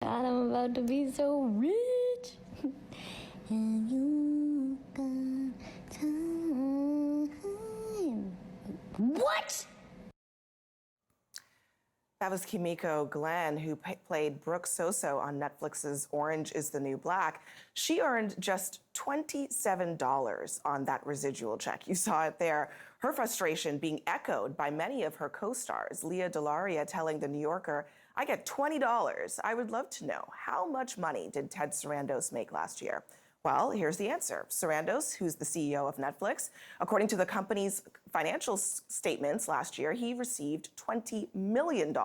God, I'm about to be so rich. And you got time. What? That was Kimiko Glenn, who played Brooke Soso on Netflix's Orange is the New Black. She earned just $27 on that residual check. You saw it there. Her frustration being echoed by many of her co-stars. Leah DeLaria telling The New Yorker, "I get $20. I would love to know, how much money did Ted Sarandos make last year?" Well, here's the answer. Sarandos, who's the CEO of Netflix, according to the company's financial statements last year, he received $20 million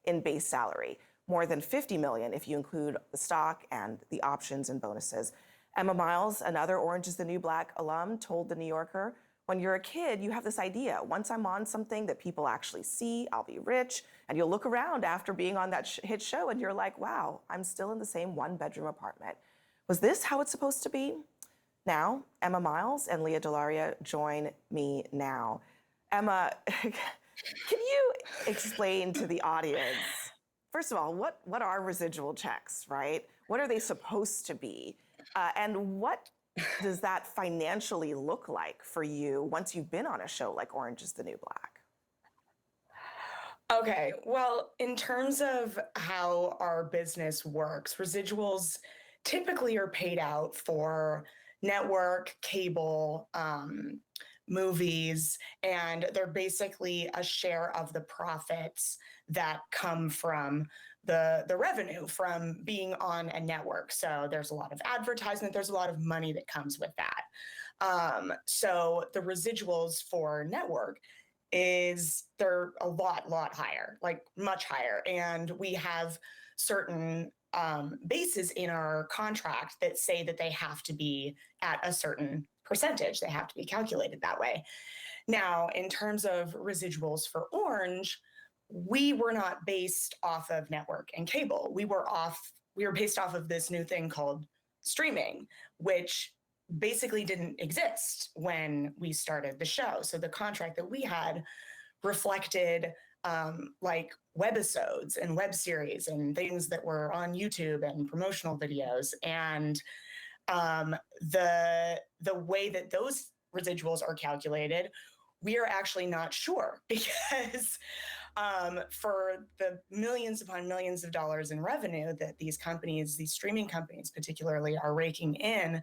in base salary, more than $50 million if you include the stock and the options and bonuses. Emma Miles, another Orange is the New Black alum, told The New Yorker, "When you're a kid, you have this idea. Once I'm on something that people actually see, I'll be rich." And you'll look around after being on that hit show and you're like, wow, I'm still in the same one-bedroom apartment. Was this how it's supposed to be? Now, Emma Miles and Leah DeLaria join me now. Emma, can you explain to the audience, first of all, what are residual checks, right? What are they supposed to be? And what does that financially look like for you once you've been on a show like Orange is the New Black? Okay, well, in terms of how our business works, residuals typically are paid out for network, cable, movies, and they're basically a share of the profits that come from the revenue from being on a network. So there's a lot of advertisement, there's a lot of money that comes with that. So the residuals for network they're a lot higher, like much higher. And we have certain bases in our contract that say that they have to be at a certain percentage. They have to be calculated that way. Now, in terms of residuals for Orange, we were not based off of network and cable. We were based off of this new thing called streaming, which basically didn't exist when we started the show. So the contract that we had reflected like webisodes and web series and things that were on YouTube and promotional videos. And the way that those residuals are calculated, we are actually not sure because for the millions upon millions of dollars in revenue that these streaming companies particularly, are raking in,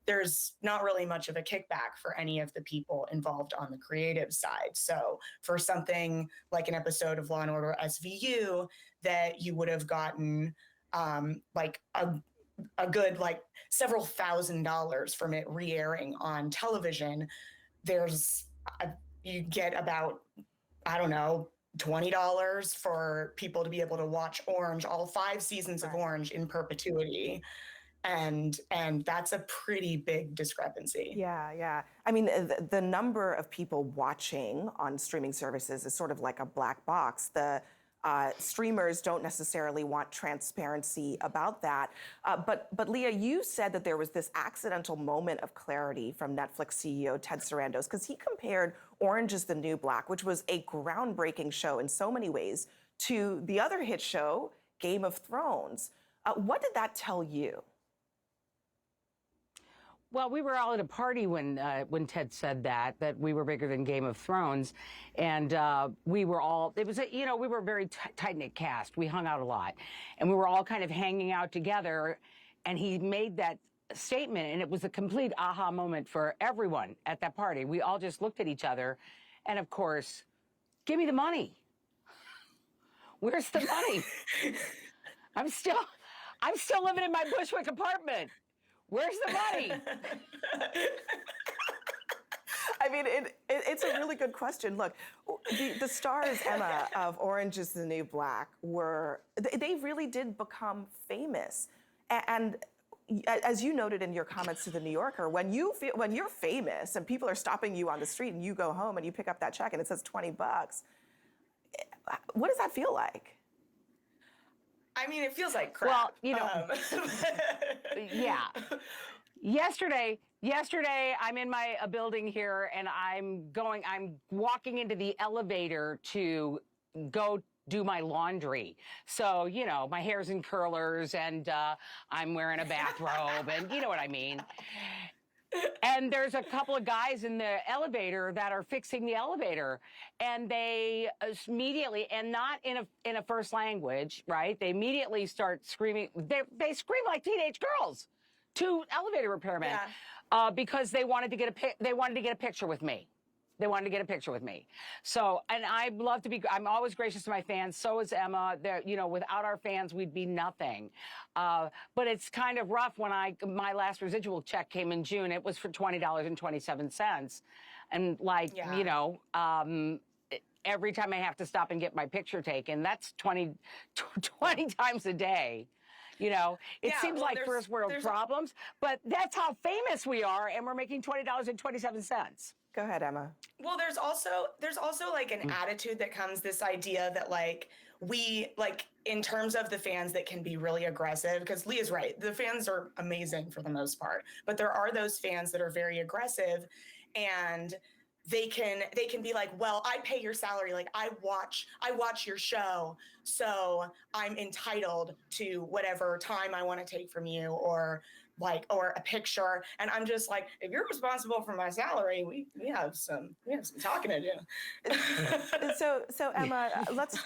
there's not really much of a kickback for any of the people involved on the creative side. So for something like an episode of Law and Order SVU that you would have gotten like a good like several $1,000s from it re-airing on television, you get about, I don't know, $20 for people to be able to watch Orange, all 5 seasons of Orange in perpetuity. And that's a pretty big discrepancy. Yeah. I mean, the number of people watching on streaming services is sort of like a black box. The streamers don't necessarily want transparency about that. But Leah, you said that there was this accidental moment of clarity from Netflix CEO Ted Sarandos, because he compared Orange is the New Black, which was a groundbreaking show in so many ways, to the other hit show, Game of Thrones. What did that tell you? Well, we were all at a party when Ted said that we were bigger than Game of Thrones, and we were all, it was, we were a very tight-knit cast. We hung out a lot, and we were all kind of hanging out together, and he made that statement, and it was a complete aha moment for everyone at that party. We all just looked at each other, and of course, give me the money. Where's the money? I'm still living in my Bushwick apartment. Where's the money? I mean, it's a really good question. Look, the stars, Emma, of Orange is the New Black they really did become famous. And as you noted in your comments to The New Yorker, when you're famous and people are stopping you on the street and you go home and you pick up that check and it says $20, what does that feel like? I mean, it feels like crap. Well, yeah. Yesterday, I'm in a building here, and I'm walking into the elevator to go do my laundry. So, my hair's in curlers and I'm wearing a bathrobe and you know what I mean. And there's a couple of guys in the elevator that are fixing the elevator, and they immediately, and not in a first language, right? They immediately start screaming. They scream like teenage girls to elevator repairmen because they wanted to get a picture with me. They wanted to get a picture with me. So, and I'm always gracious to my fans. So is Emma. Without our fans, we'd be nothing. But it's kind of rough when my last residual check came in June. It was for $20.27. And every time I have to stop and get my picture taken, that's 20 times a day. It seems like first world problems, but that's how famous we are, and we're making $20.27. Go ahead, Emma. Well, there's also like an attitude that comes, this idea that we in terms of the fans that can be really aggressive, because Leah's right, the fans are amazing for the most part, but there are those fans that are very aggressive, and they can be like, well, I pay your salary, like I watch your show, so I'm entitled to whatever time I want to take from you, or a picture. And I'm just like, if you're responsible for my salary, we have some talking to do. So Emma,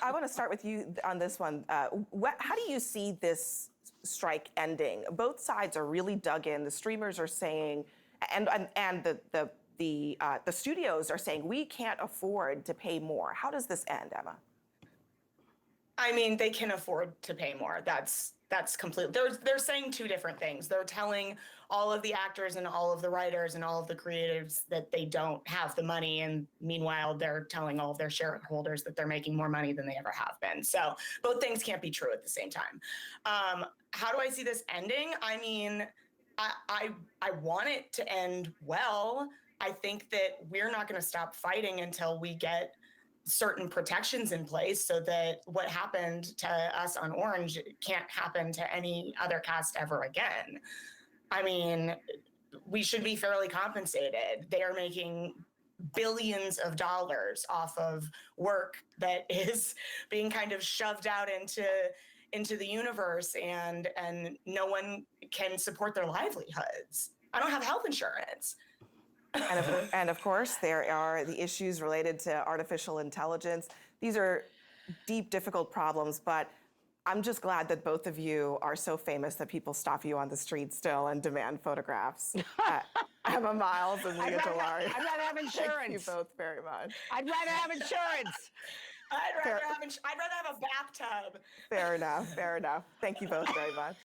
I want to start with you on this one. How do you see this strike ending? Both sides are really dug in. The streamers are saying, and the studios are saying, we can't afford to pay more. How does this end, Emma? I mean, they can afford to pay more. That's completely. They're saying two different things. They're telling all of the actors and all of the writers and all of the creatives that they don't have the money, and meanwhile, they're telling all of their shareholders that they're making more money than they ever have been. So both things can't be true at the same time. How do I see this ending? I mean, I want it to end well. I think that we're not going to stop fighting until we get certain protections in place so that what happened to us on Orange can't happen to any other cast ever again. I mean, we should be fairly compensated. They are making billions of dollars off of work that is being kind of shoved out into the universe, and no one can support their livelihoods. I don't have health insurance. And of course, there are the issues related to artificial intelligence. These are deep, difficult problems, but I'm just glad that both of you are so famous that people stop you on the street still and demand photographs. Emma Miles and Leah Delari. I'd rather have insurance. Thank you both very much. I'd rather have insurance. I'd rather have a bathtub. Fair enough. Thank you both very much.